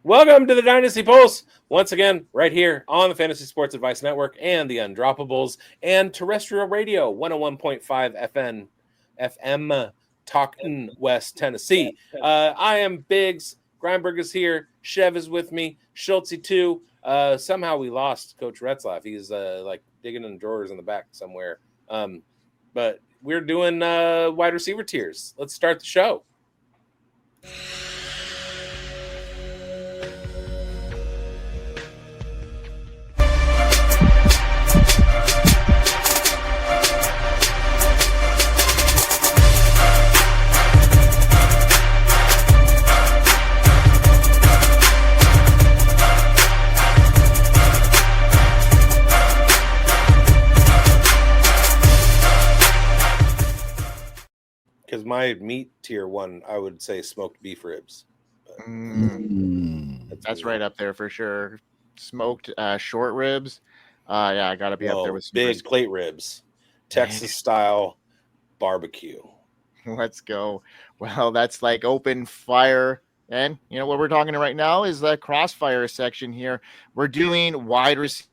Welcome to the Dynasty Pulse, once again, right here on the Fantasy Sports Advice Network and the Undroppables and terrestrial radio, 101.5 FM, Talkin' West Tennessee. I am bigz. Grindberg is here. Chev is with me. Schultzy too. Somehow we lost Coach Retzlaff. He's digging in drawers in the back somewhere. But we're doing wide receiver tiers. Let's start the show. Because my meat tier one, I would say smoked beef ribs. That's right up there for sure. Smoked short ribs. Yeah, I got to be up there with some big plate ribs. Texas style barbecue. Let's go. Well, that's like open fire. And you know what we're talking right now is the Crossfire section here. We're doing wide receiver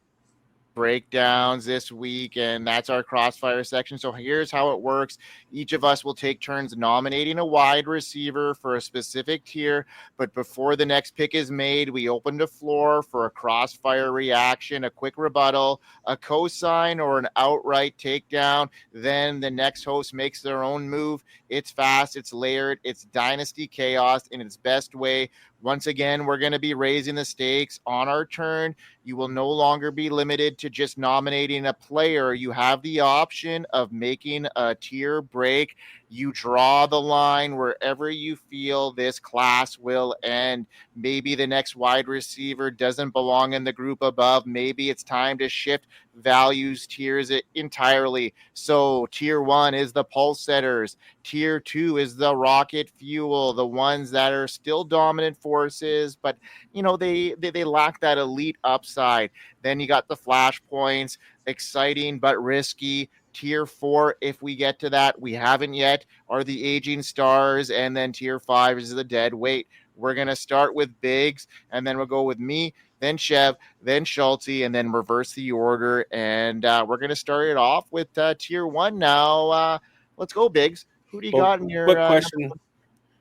breakdowns this week, and that's our Crossfire section. So here's how it works. Each of us will take turns nominating a wide receiver for a specific tier, but before the next pick is made, we open the floor for a Crossfire reaction, a quick rebuttal, a cosign, or an outright takedown. Then the next host makes their own move. It's fast, it's layered, it's Dynasty chaos in its best way. Once again, we're going to be raising the stakes on our turn. You will no longer be limited to just nominating a player. You have the option of making a tier break. You draw the line wherever you feel this class will end. Maybe the next wide receiver doesn't belong in the group above. Maybe it's time to shift values tiers entirely. So tier 1 is the pulse setters. Tier 2 is the rocket fuel, the ones that are still dominant forces, but you know they lack that elite upside. Then you got the flashpoints, exciting but risky. Tier 4, if we get to that, we haven't yet, are the aging stars, and then tier 5 is the dead weight. We're going to start with bigz, and then we'll go with me, then Chev, then Schultzy, and then reverse the order, and we're going to start it off with tier 1 now. Let's go, bigz. Who do you got in your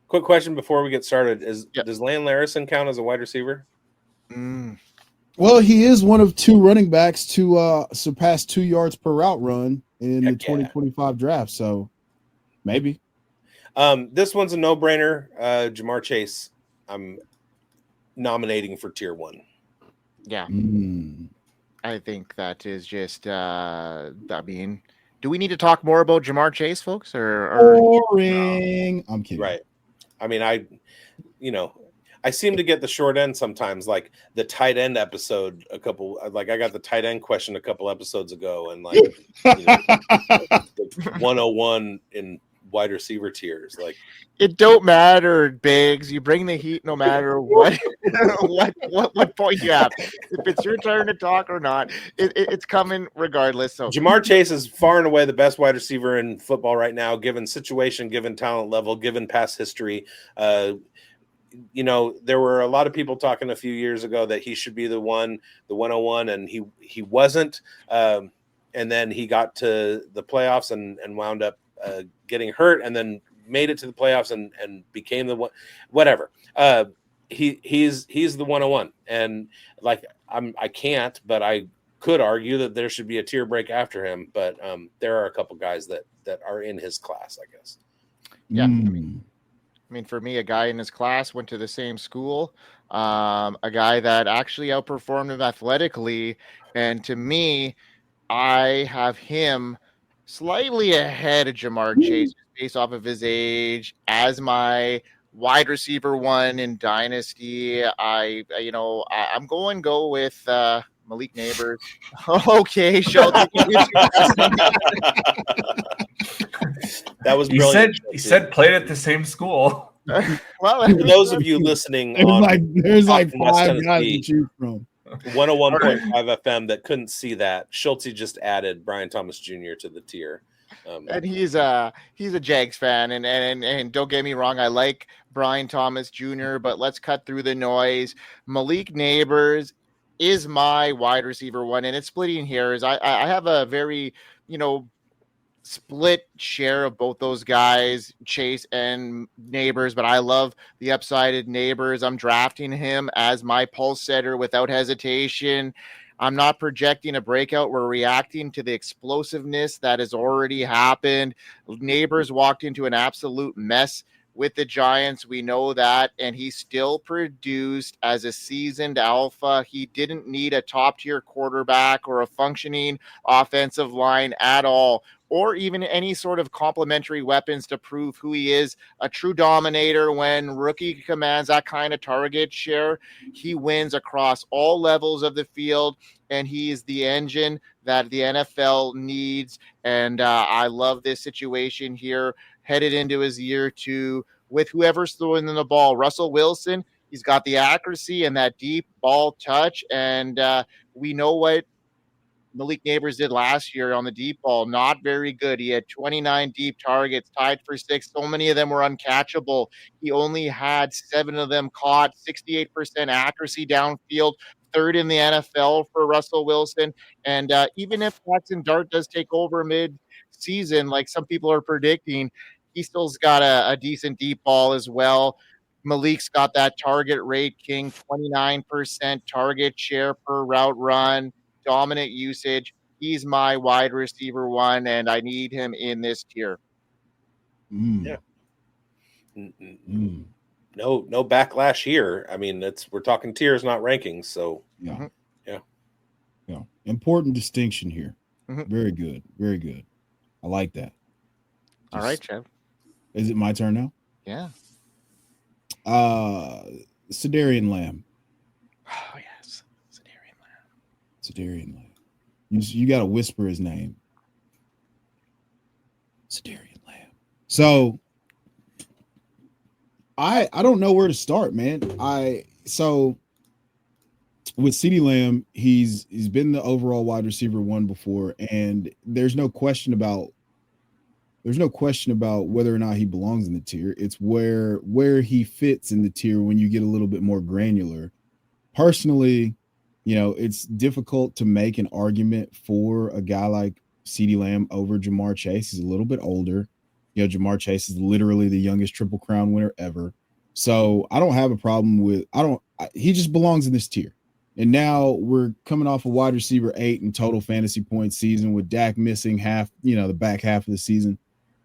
quick question before we get started. Does Lane Larison count as a wide receiver? Well, he is one of two running backs to surpass 2 yards per route run in the 2025 draft. So maybe. This one's a no-brainer. Jamar Chase, I'm nominating for tier 1. Yeah. I think that is just, I mean, do we need to talk more about Jamar Chase, folks? Boring. No? I'm kidding. Right. I mean, I seem to get the short end sometimes, like the tight end episode I got the tight end question a couple episodes ago, and the 101 in wide receiver tiers. Like, it don't matter, bigz. You bring the heat no matter what what point you have. If it's your turn to talk or not, it's coming regardless. So Jamar Chase is far and away the best wide receiver in football right now, given situation, given talent level, given past history. There were a lot of people talking a few years ago that he should be the 101, and he wasn't. And then he got to the playoffs and wound up getting hurt, and then made it to the playoffs and became the one. Whatever. He's the 101, and I can't, but I could argue that there should be a tier break after him. But there are a couple guys that are in his class, I guess. Yeah. I mean, for me, a guy in his class went to the same school, a guy that actually outperformed him athletically. And to me, I have him slightly ahead of Jamar Chase based off of his age as my wide receiver 1 in Dynasty. I'm go with Malik Nabers. Okay, Schultz. That was brilliant. He said played at the same school. Well, for those of you listening, there's 5 guys to choose from. 101.5 FM that couldn't see that, Schultzy just added Brian Thomas Jr. to the tier. And he's a Jags fan, and don't get me wrong, I like Brian Thomas Jr., but let's cut through the noise. Malik Nabers is my wide receiver one, and it's splitting hairs. I have a very, split share of both those guys, Chase and Nabers, but I love the upsided Nabers. I'm drafting him as my pulse setter without hesitation. I'm not projecting a breakout. We're reacting to the explosiveness that has already happened. Nabers walked into an absolute mess with the Giants. We know that. And he still produced as a seasoned alpha. He didn't need a top-tier quarterback or a functioning offensive line at all, or even any sort of complementary weapons to prove who he is. A true dominator. When rookie commands that kind of target share, he wins across all levels of the field, and he is the engine that the NFL needs. And I love this situation here, headed into his year 2 with whoever's throwing in the ball. Russell Wilson, he's got the accuracy and that deep ball touch, and we know what Malik Nabers did last year on the deep ball. Not very good. He had 29 deep targets, tied for 6. So many of them were uncatchable. He only had 7 of them caught, 68% accuracy downfield, 3rd in the NFL for Russell Wilson. And even if Jaxon Dart does take over mid-season, like some people are predicting, he still's got a decent deep ball as well. Malik's got that target rate king, 29% target share per route run, dominant usage. He's my wide receiver one, and I need him in this tier. Yeah. No backlash here. I mean, we're talking tiers, not rankings. So yeah. Important distinction here. Very good. Very good. I like that. All right, Chev. Is it my turn now? Yeah. Sedarian Lamb. Oh, yes. Sedarian Lamb. You got to whisper his name. Sedarian Lamb. So I don't know where to start, man. So with CeeDee Lamb, he's been the overall wide receiver one before, and there's no question about whether or not he belongs in the tier. It's where he fits in the tier when you get a little bit more granular. Personally, it's difficult to make an argument for a guy like CeeDee Lamb over Jamar Chase. He's a little bit older. Jamar Chase is literally the youngest Triple Crown winner ever. So I don't have a problem with he just belongs in this tier. And now we're coming off a wide receiver 8 in total fantasy points season with Dak missing half, the back half of the season.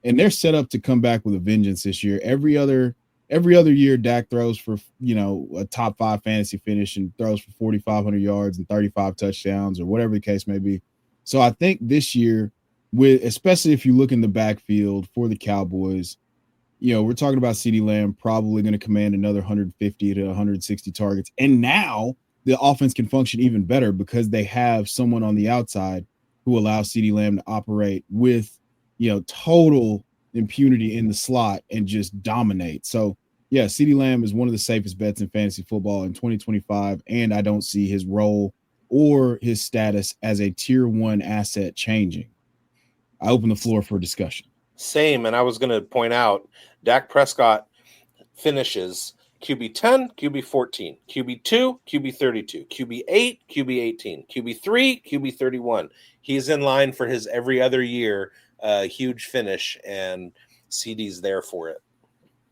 And they're set up to come back with a vengeance this year. Every other year, Dak throws for, a top 5 fantasy finish and throws for 4,500 yards and 35 touchdowns or whatever the case may be. So I think this year, especially if you look in the backfield for the Cowboys, we're talking about CeeDee Lamb probably going to command another 150 to 160 targets. And now the offense can function even better because they have someone on the outside who allows CeeDee Lamb to operate with, total impunity in the slot and just dominate. So, yeah, CeeDee Lamb is one of the safest bets in fantasy football in 2025, and I don't see his role or his status as a tier 1 asset changing. I open the floor for discussion. Same, and I was going to point out Dak Prescott finishes QB 10, QB 14, QB 2, QB 32, QB 8, QB 18, QB 3, QB 31. He's in line for his every other year huge finish, and CD's there for it.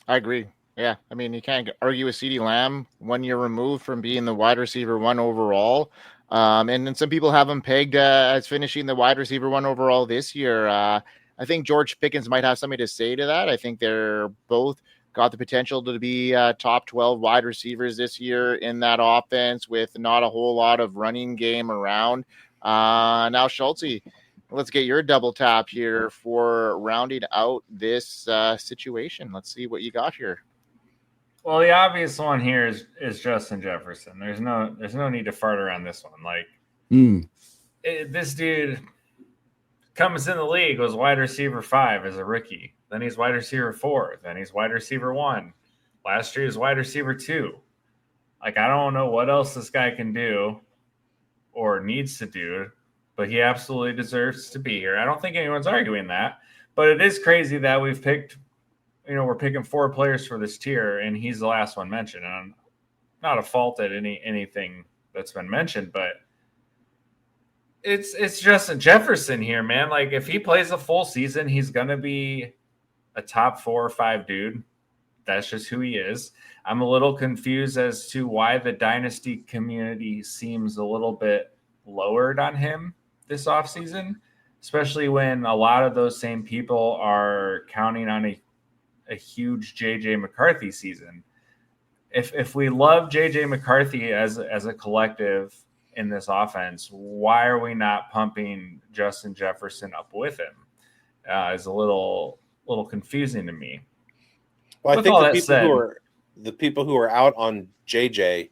I agree. Yeah, I mean, you can't argue with CeeDee Lamb 1 year removed from being the wide receiver 1 overall. And then some people have him pegged as finishing the wide receiver 1 overall this year. I think George Pickens might have something to say to that. I think they're both got the potential to be top 12 wide receivers this year in that offense with not a whole lot of running game around. Now, Schultze, let's get your double tap here for rounding out this situation. Let's see what you got here. Well, the obvious one here is Justin Jefferson. There's no need to fart around this one. This dude comes in the league, was wide receiver 5 as a rookie. Then he's wide receiver 4. Then he's wide receiver 1. Last year he was wide receiver 2. I don't know what else this guy can do or needs to do, but he absolutely deserves to be here. I don't think anyone's arguing that. But it is crazy that we've picked, we're picking 4 players for this tier, and he's the last one mentioned. And I'm not a fault at anything that's been mentioned, but it's Justin Jefferson here, man. Like, if he plays a full season, he's gonna be a top 4 or 5 dude. That's just who he is. I'm a little confused as to why the Dynasty community seems a little bit lowered on him this offseason, especially when a lot of those same people are counting on a huge JJ McCarthy season. If we love JJ McCarthy as a collective in this offense, why are we not pumping Justin Jefferson up with him? Is a little confusing to me. Well, I think the people who are out on JJ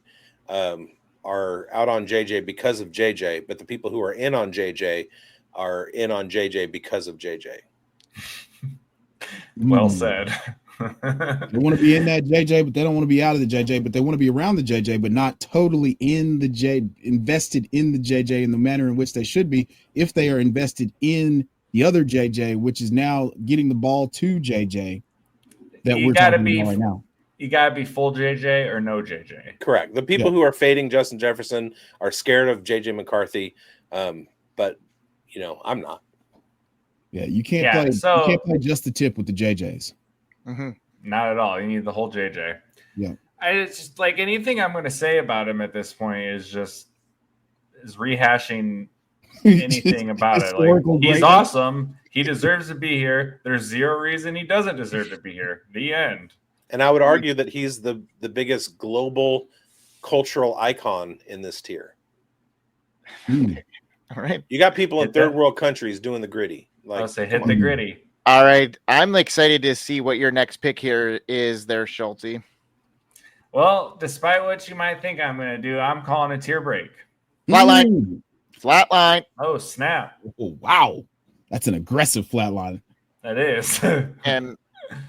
are out on JJ because of JJ, but the people who are in on JJ are in on JJ because of JJ. Well said. They want to be in that JJ, but they don't want to be out of the JJ, but they want to be around the JJ, but not totally invested in the JJ in the manner in which they should be if they are invested in the other JJ, which is now getting the ball to JJ that we're talking about right now. You got to be full JJ or no JJ. Correct. The people who are fading Justin Jefferson are scared of JJ McCarthy, but, I'm not. Yeah, you can't play just the tip with the JJs. Mm-hmm. Not at all. You need the whole JJ. Yeah. It's just like anything I'm going to say about him at this point is rehashing anything about it. Like, he's awesome. He deserves to be here. There's zero reason he doesn't deserve to be here. The end. And I would argue that he's the biggest global cultural icon in this tier. All right. You got people in third world countries doing the gritty. I'll say hit the gritty. All right. I'm excited to see what your next pick here is there, Schulte. Well, despite what you might think I'm going to do, I'm calling a tier break. Flatline. Oh, snap. Oh, wow. That's an aggressive flatline. That is. And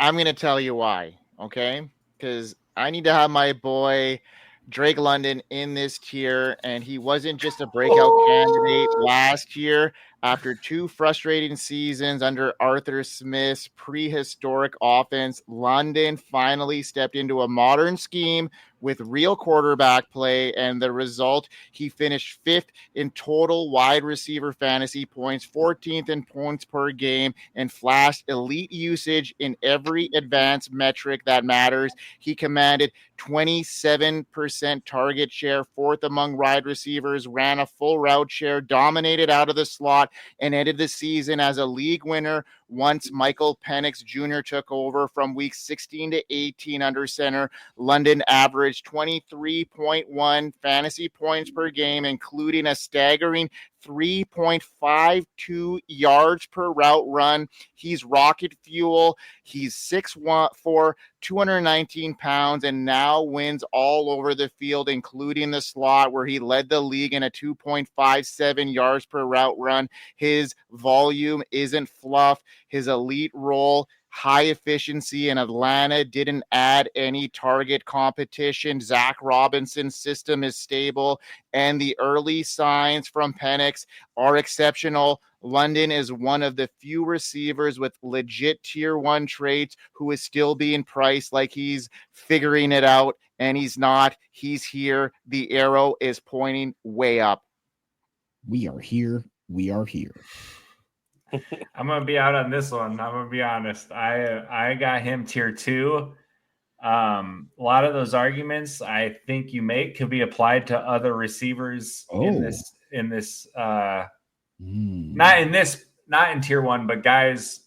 I'm going to tell you why, okay? Because I need to have my boy Drake London in this tier, and he wasn't just a breakout candidate last year. After 2 frustrating seasons under Arthur Smith's prehistoric offense, London finally stepped into a modern scheme with real quarterback play, and the result, he finished 5th in total wide receiver fantasy points, 14th in points per game, and flashed elite usage in every advanced metric that matters. He commanded 27% target share, 4th among wide receivers, ran a full route share, dominated out of the slot, and ended the season as a league winner once Michael Penix Jr. took over from week 16 to 18 under center. London averaged 23.1 fantasy points per game, including a staggering 3.52 yards per route run. He's rocket fuel. He's 6'4", 219 pounds, and now wins all over the field, including the slot, where he led the league in a 2.57 yards per route run. His volume isn't fluff. His elite role, high efficiency in Atlanta, didn't add any target competition. Zach Robinson's system is stable, and the early signs from Penix are exceptional. London is one of the few receivers with legit tier 1 traits who is still being priced like he's figuring it out, and he's not. He's here. The arrow is pointing way up. We are here. We are here. I'm going to be out on this one. I'm going to be honest. I got him tier 2. A lot of those arguments I think you make could be applied to other receivers in this not in tier 1, but guys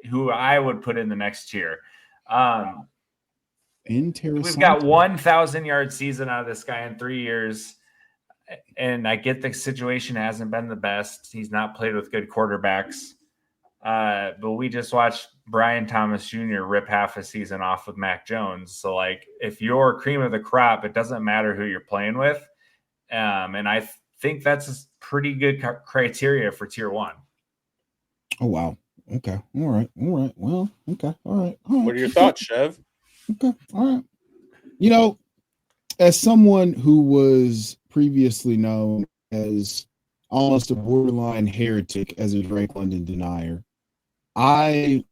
who I would put in the next tier. We've got 1,000-yard season out of this guy in 3 years. And I get the situation hasn't been the best. He's not played with good quarterbacks. But we just watched Brian Thomas Jr. rip half a season off with Mac Jones. So, like, if you're cream of the crop, it doesn't matter who you're playing with. And I think that's a pretty good criteria for tier 1. Oh, wow. Okay. All right. Well, okay. All right. What are your thoughts, Chev? Okay. All right. As someone who was previously known as almost a borderline heretic as a Drake London denier, I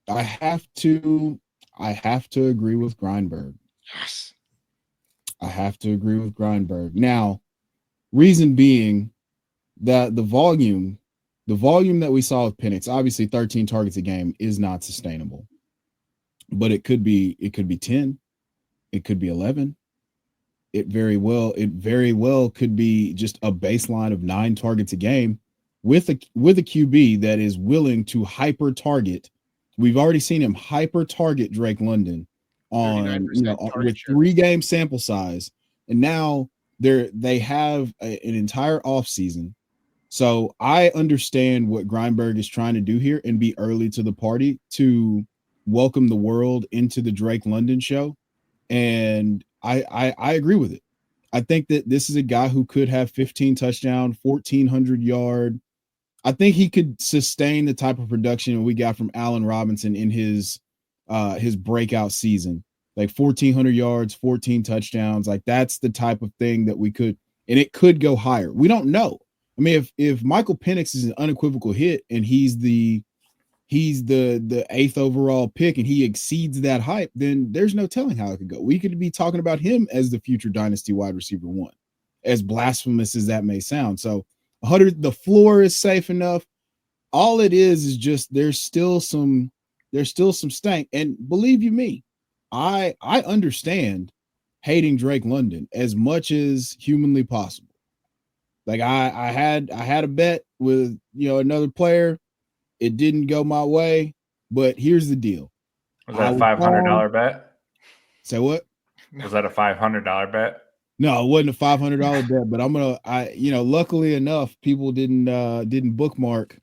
have to agree with Grindberg. Yes. I have to agree with Grindberg. Now, reason being that the volume that we saw with Penix, obviously 13 targets a game is not sustainable. But it could be 10, it could be 11. It very well could be just a baseline of 9 targets a game with a QB that is willing to hyper target. We've already seen him hyper target Drake London on with 3-game sample size, and now they have an entire offseason. So I understand what Grindberg is trying to do here and be early to the party to welcome the world into the Drake London show. And I agree with it. I think that this is a guy who could have 15 touchdown, 1,400 yard. I think he could sustain the type of production we got from Allen Robinson in his breakout season, like 1,400 yards, 14 touchdowns. Like that's the type of thing that we could, and it could go higher. We don't know. I mean, if Michael Penix is an unequivocal hit and he's the 8th overall pick and he exceeds that hype, then there's no telling how it could go. We could be talking about him as the future dynasty wide receiver 1, as blasphemous as that may sound. So 100, the floor is safe enough. All it is just there's still some stank. And believe you me, I understand hating Drake London as much as humanly possible. Like I had a bet with another player. It didn't go my way, but here's the deal. Was that a $500 bet? Say what? Was that a $500 bet? No, it wasn't a $500 bet, but luckily enough, people didn't bookmark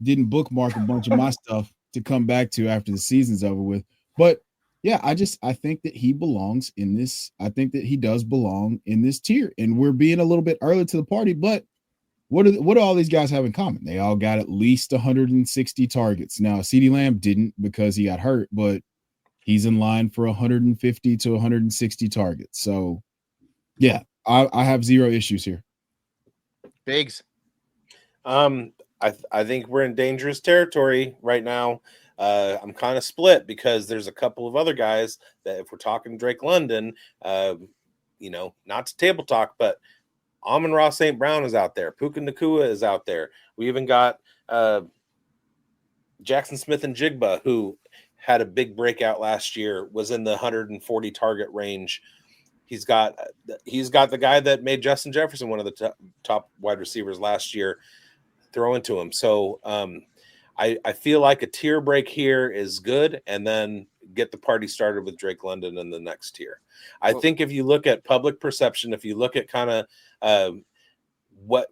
a bunch of my stuff to come back to after the season's over with. But yeah, I think that he belongs in this. I think that he does belong in this tier, and we're being a little bit early to the party, but what do all these guys have in common? They all got at least 160 targets. Now, CeeDee Lamb didn't because he got hurt, but he's in line for 150 to 160 targets. So, yeah, I have zero issues here. Biggs. I think we're in dangerous territory right now. I'm kind of split because there's a couple of other guys that if we're talking Drake London, not to table talk, but Amon-Ra St. Brown is out there. Puka Nacua is out there. We even got Jaxon Smith-Njigba, who had a big breakout last year, was in the 140 target range. He's got the guy that made Justin Jefferson one of the top wide receivers last year throw into him. So I feel like a tier break here is good, and then get the party started with Drake London in the next tier. I think if you look at public perception, if you look at kind of what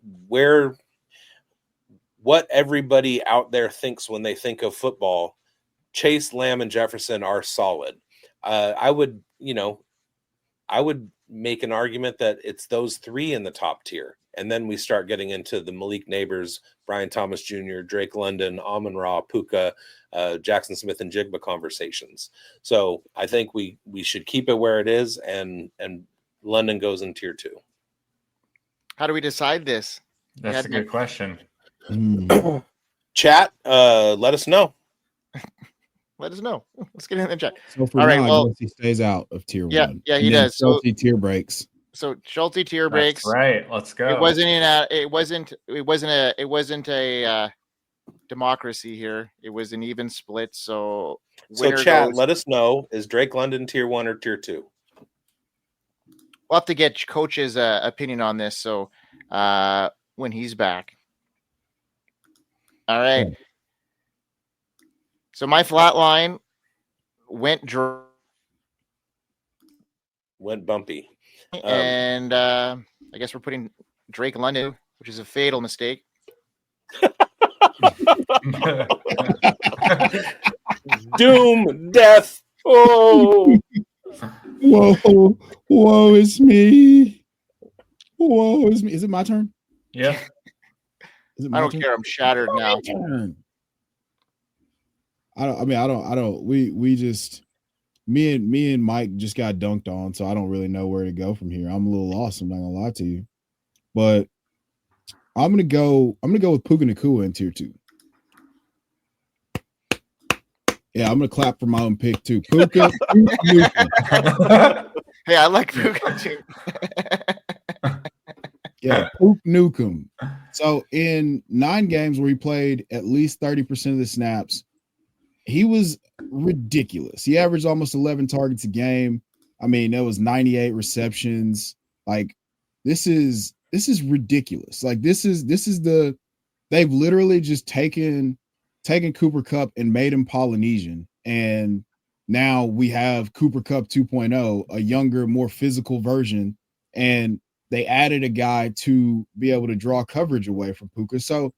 everybody out there thinks when they think of football, Chase, Lamb, and Jefferson are solid. I would make an argument that it's those 3 in the top tier. And then we start getting into the Malik Nabers, Brian Thomas Jr., Drake London, Amon-Ra, Puka, Jaxon Smith-Njigba conversations. So I think we should keep it where it is, and London goes in tier 2. How do we decide this? That's a good question. Chat, let us know. Let us know. Let's get in the chat. So for now, he stays out of tier 1. Yeah, he does. So tier breaks. So Schulte tier breaks. Right. Let's go. It wasn't a democracy here. It was an even split. So chat, let us know. Is Drake London tier 1 or tier 2? We'll have to get Coach's opinion on this. So when he's back. All right. So my flat line went bumpy. And I guess we're putting Drake London, which is a fatal mistake. Doom, death. Oh, woe is me. Woe is me. Is it my turn? Yeah. I don't care. I'm shattered now. We just, me and Mike just got dunked on, so I don't really know where to go from here. I'm a little lost. I'm not gonna lie to you, but I'm gonna go with Puka Nacua in tier 2. Yeah, I'm gonna clap for my own pick too. Puka Nukem. Hey, I like Puka too. Yeah, Puka Nukem. So in 9 games where he played at least 30% of the snaps, he was ridiculous. He averaged almost 11 targets a game. I mean, there was 98 receptions. Like, this is ridiculous. Like, this is they've literally just taken Cooper Kupp and made him Polynesian. And now we have Cooper Kupp 2.0, a younger, more physical version. And they added a guy to be able to draw coverage away from Puka. So,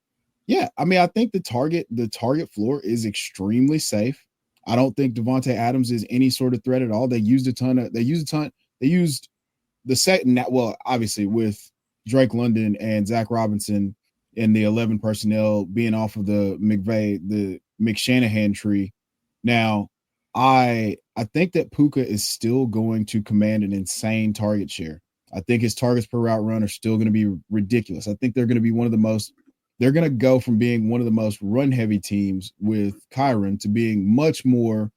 yeah, I mean, I think the target floor is extremely safe. I don't think Devontae Adams is any sort of threat at all. They used the second, well, obviously with Drake London and Zach Robinson and the 11 personnel being off of the McShanahan tree. Now, I think that Puka is still going to command an insane target share. I think his targets per route run are still going to be ridiculous. I think they're going to be they're going to go from being one of the most run-heavy teams with Kyron to being much more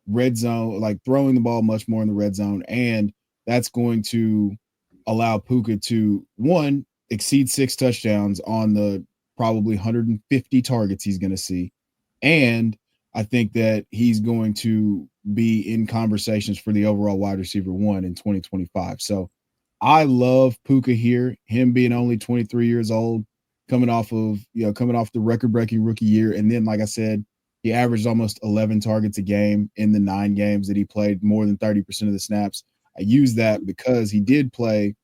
red zone, like throwing the ball much more in the red zone. And that's going to allow Puka to, one, exceed 6 touchdowns on the probably 150 targets he's going to see. And I think that he's going to be in conversations for the overall wide receiver 1 in 2025. So I love Puka here, him being only 23 years old, coming off the record-breaking rookie year. And then, like I said, he averaged almost 11 targets a game in the 9 games that he played, more than 30% of the snaps. I use that because he did play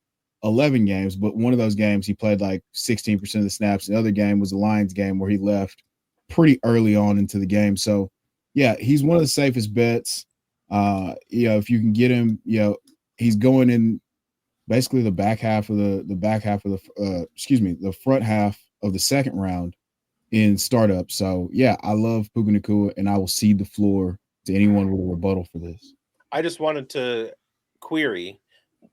11 games, but one of those games he played like 16% of the snaps. The other game was the Lions game where he left pretty early on into the game. So, yeah, he's one of the safest bets. If you can get him, he's going in basically the front half of the second round in startup. So yeah, I love Puka Nacua, and I will cede the floor to anyone with a rebuttal for this. I just wanted to query,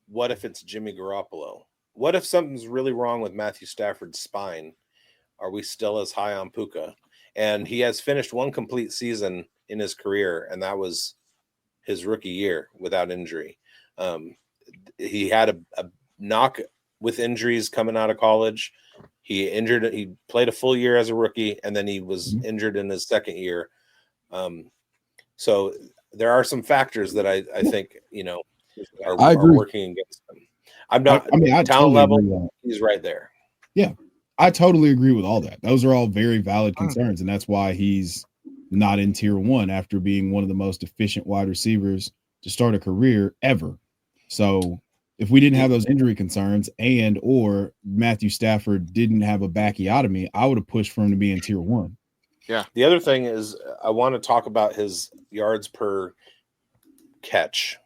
what if it's Jimmy Garoppolo? What if something's really wrong with Matthew Stafford's spine? Are we still as high on Puka? And he has finished 1 complete season in his career, and that was his rookie year without injury. He had a knock with injuries coming out of college. He played a full year as a rookie, and then he was injured in his second year. So there are some factors that I think, are working against him. I talent totally level, he's right there. Yeah, I totally agree with all that. Those are all very valid concerns, and that's why he's not in tier 1 after being one of the most efficient wide receivers to start a career ever. So if we didn't have those injury concerns or Matthew Stafford didn't have a backiotomy, I would have pushed for him to be in tier 1. Yeah. The other thing is I want to talk about his yards per catch.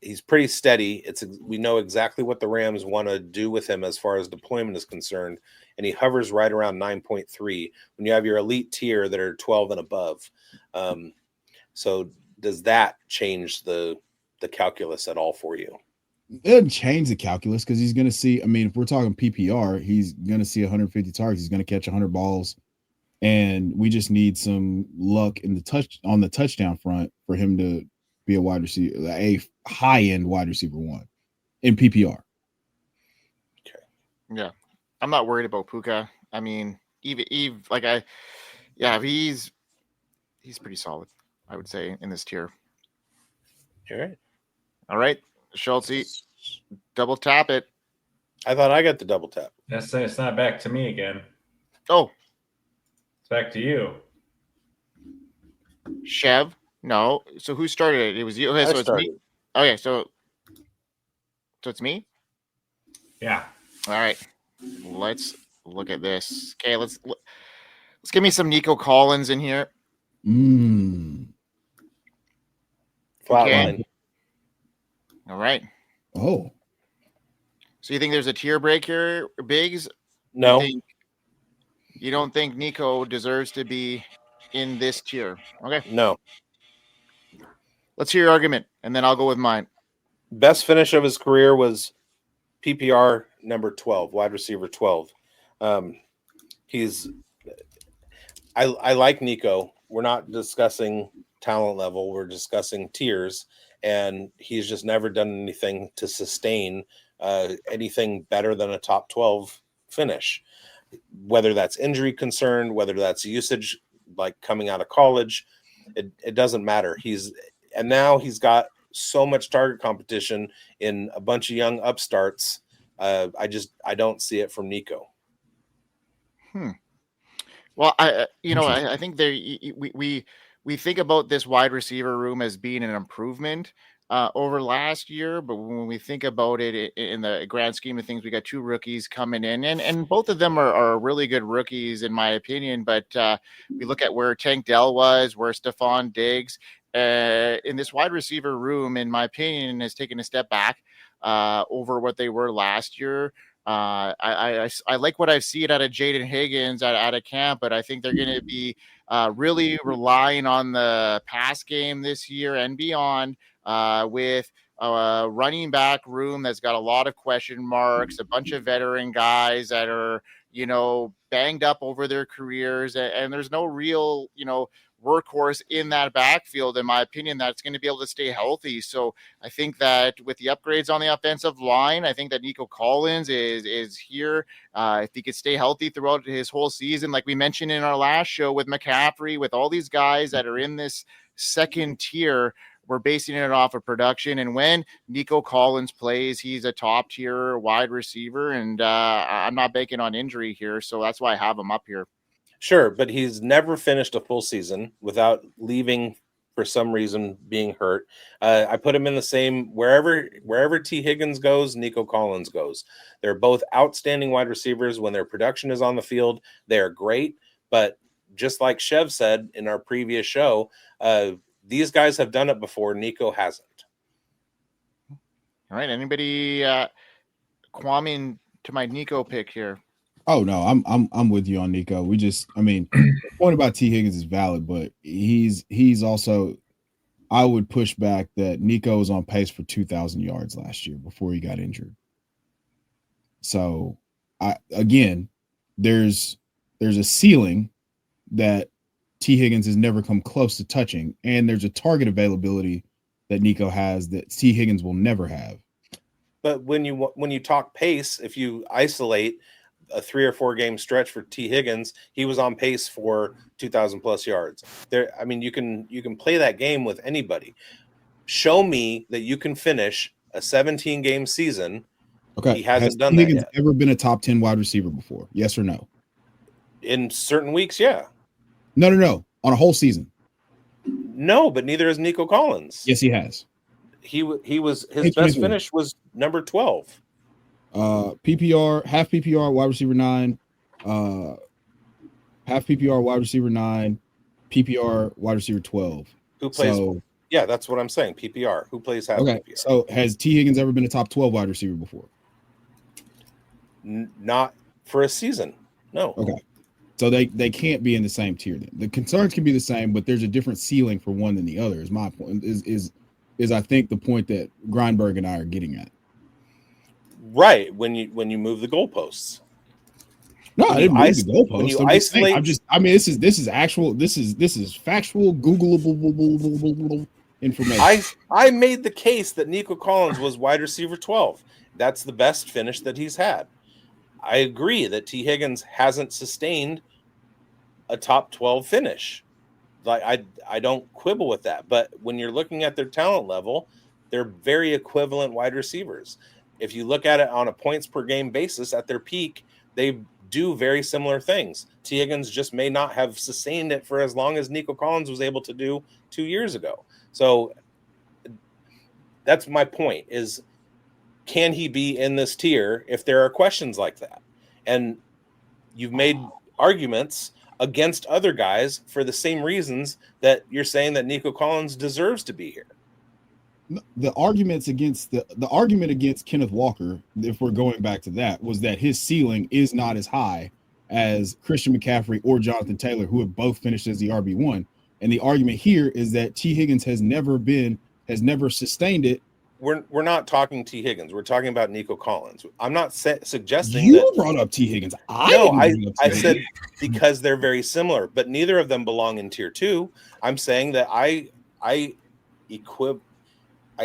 He's pretty steady. We know exactly what the Rams want to do with him as far as deployment is concerned, and he hovers right around 9.3 when you have your elite tier that are 12 and above. So does that change the calculus at all for you? It doesn't change the calculus because he's going to see. I mean, if we're talking PPR, he's going to see 150 targets. He's going to catch 100 balls, and we just need some luck on the touchdown front for him to be a wide receiver, a high-end wide receiver 1 in PPR. Okay. Yeah, I'm not worried about Puka. I mean, he's pretty solid, I would say, in this tier. All right. Schultze, double tap it. I thought I got the double tap. It's not back to me again. Oh. It's back to you. Chev? No. So who started it? It was you. Okay, so it's me. Okay, so it's me? Yeah. All right. Let's look at this. Okay, let's give me some Nico Collins in here. Flatline. All right. Oh. So you think there's a tier break here, bigz? No. You don't think Nico deserves to be in this tier? Okay. No. Let's hear your argument, and then I'll go with mine. Best finish of his career was PPR number 12, wide receiver 12. I like Nico. we're not discussing talent level. We're discussing tiers, and he's just never done anything to sustain anything better than a top 12 finish, whether that's injury concerned, whether that's usage, like coming out of college, it doesn't matter. Now he's got so much target competition in a bunch of young upstarts. I don't see it from Nico. Well, I think we think about this wide receiver room as being an improvement over last year, but when we think about it in the grand scheme of things, we got 2 rookies coming in, and both of them are really good rookies in my opinion. But we look at where Tank Dell was, where Stephon Diggs in this wide receiver room, in my opinion, has taken a step back over what they were last year. I like what I've seen out of Jaden Higgins out of camp, but I think they're going to be really relying on the pass game this year and beyond with a running back room that's got a lot of question marks, a bunch of veteran guys that are, banged up over their careers, and there's no real, workhorse in that backfield, in my opinion, that's going to be able to stay healthy. So I think that with the upgrades on the offensive line, I think that Nico Collins is here. If he could stay healthy throughout his whole season, like we mentioned in our last show with McCaffrey, with all these guys that are in this second tier, we're basing it off of production. And when Nico Collins plays, he's a top tier wide receiver, and I'm not banking on injury here. So that's why I have him up here. Sure, but he's never finished a full season without leaving for some reason, being hurt. I put him in the same wherever T. Higgins goes, Nico Collins goes. They're both outstanding wide receivers. When their production is on the field, they are great. But just like Chev said in our previous show, these guys have done it before. Nico hasn't. All right. Anybody qualming to my Nico pick here? Oh no, I'm with you on Nico. The point about T. Higgins is valid, but he's also, I would push back that Nico was on pace for 2,000 yards last year before he got injured. So there's a ceiling that T. Higgins has never come close to touching, and there's a target availability that Nico has that T. Higgins will never have. But when you talk pace, if you isolate a 3 or 4 game stretch for T. Higgins, he was on pace for 2,000 plus yards. You can play that game with anybody. Show me that you can finish a 17 game season. Okay, he hasn't done T. that Higgins yet. Ever been a top 10 wide receiver before? Yes or no? In certain weeks, yeah. No. On a whole season. No, but neither is Nico Collins. Yes, he has. He was his best finish was number 12. PPR, half PPR, wide receiver 9, half PPR, wide receiver 9, PPR, wide receiver 12. Who plays? Yeah, that's what I'm saying. PPR. Who plays half PPR? So has T. Higgins ever been a top 12 wide receiver before? Not for a season. No. Okay. So they can't be in the same tier then. The concerns can be the same, but there's a different ceiling for one than the other, is my point. Is I think the point that Grindberg and I are getting at. Right, when you move the goalposts. No, I didn't move the goalposts. When you isolate, this is actual. This is factual, Googleable information. I made the case that Nico Collins was wide receiver 12. That's the best finish that he's had. I agree that T. Higgins hasn't sustained a top 12 finish. Like I don't quibble with that. But when you're looking at their talent level, they're very equivalent wide receivers. If you look at it on a points per game basis at their peak, they do very similar things. T. Higgins just may not have sustained it for as long as Nico Collins was able to do 2 years ago. So that's my point, is can he be in this tier if there are questions like that? And you've made arguments against other guys for the same reasons that you're saying that Nico Collins deserves to be here. The argument against Kenneth Walker, if we're going back to that, was that his ceiling is not as high as Christian McCaffrey or Jonathan Taylor, who have both finished as the RB1. And the argument here is that T. Higgins has never sustained it we're not talking T. Higgins. We're talking about Nico Collins. I'm not suggesting You that. brought up T. Higgins. I said because they're very similar, but neither of them belong in tier 2. I'm saying that I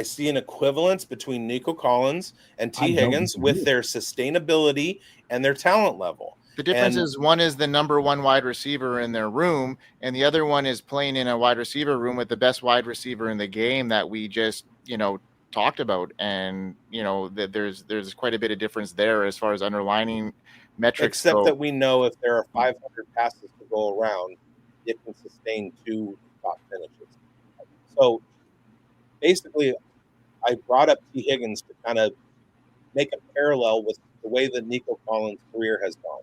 see an equivalence between Nico Collins and T. Higgins with their sustainability and their talent level. The difference is one is the number 1 wide receiver in their room, and the other one is playing in a wide receiver room with the best wide receiver in the game that we just, talked about. And, there's quite a bit of difference there as far as underlining metrics. Except that we know if there are 500 passes to go around, it can sustain 2 top finishes. So basically, I brought up T. Higgins to kind of make a parallel with the way that Nico Collins' career has gone.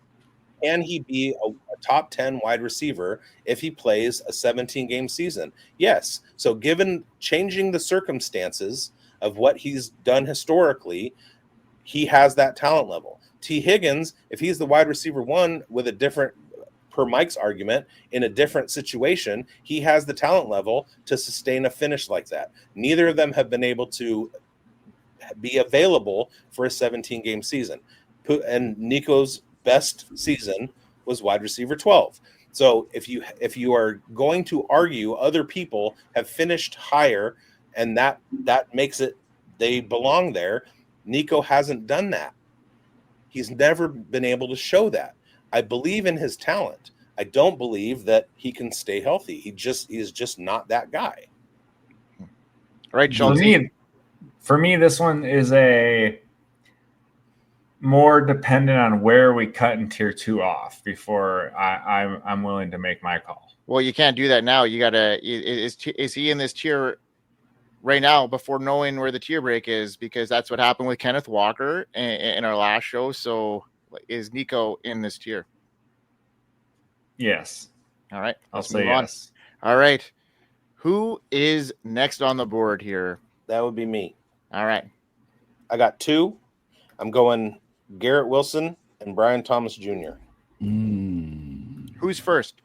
Can he be a top 10 wide receiver if he plays a 17-game season? Yes. So given changing the circumstances of what he's done historically, he has that talent level. T. Higgins, if he's the wide receiver 1 with a different, per Mike's argument, in a different situation, he has the talent level to sustain a finish like that. Neither of them have been able to be available for a 17-game season. And Nico's best season was wide receiver 12. So if you are going to argue other people have finished higher and that makes it they belong there, Nico hasn't done that. He's never been able to show that. I believe in his talent. I don't believe that he can stay healthy. He is just not that guy. Right, Schultz. For me, this one is a more dependent on where we cut in tier 2 off before I'm willing to make my call. Well, you can't do that now. You gotta. Is he in this tier right now before knowing where the tier break is? Because that's what happened with Kenneth Walker in our last show. So is Nico in this tier? Yes. All right. I'll say yes. All right. Who is next on the board here? That would be me. All right. I got 2. I'm going Garrett Wilson and Brian Thomas Jr. Who's first?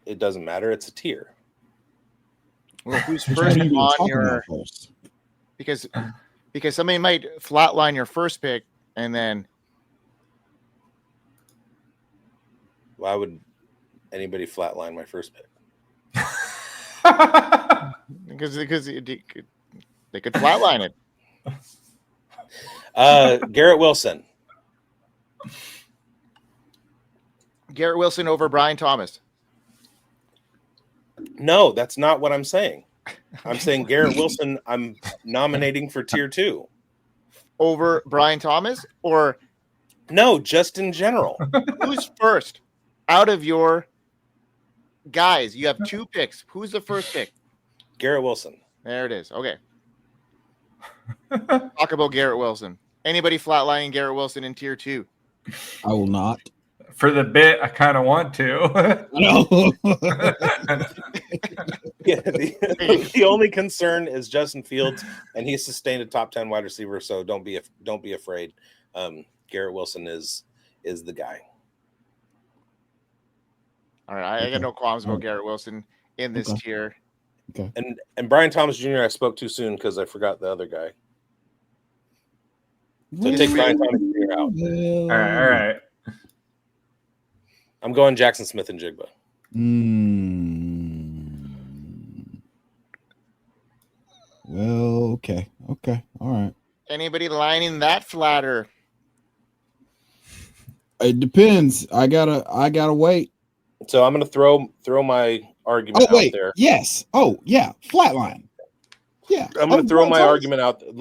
It doesn't matter. It's a tier. Well, who's first on your first? Because somebody might flatline your first pick and then. Why would anybody flatline my first pick? Because they could flatline it. Garrett Wilson. Garrett Wilson over Brian Thomas. No, that's not what I'm saying. I'm saying Garrett Wilson I'm nominating for tier 2. Over Brian Thomas? Or no, just in general. Who's first out of your guys? You have 2 picks. Who's the first pick? Garrett Wilson. There it is. Okay. Talk about Garrett Wilson. Anybody flatlining Garrett Wilson in tier 2? I will not. For the bit, I kind of want to. No. Yeah, the only concern is Justin Fields, and he's sustained a top 10 wide receiver, so don't be afraid. Garrett Wilson is the guy. All right, I got no qualms about Garrett Wilson in this tier. Okay. And Brian Thomas Jr. I spoke too soon because I forgot the other guy. So take Brian Thomas Jr. out. All right. I'm going Jaxon Smith-Njigba. Well, okay. All right. Anybody lining that flatter? It depends. I gotta wait. So I'm gonna throw my argument out there. Yes. Oh, yeah. Flatline. Yeah. I'm gonna throw my argument out. I'm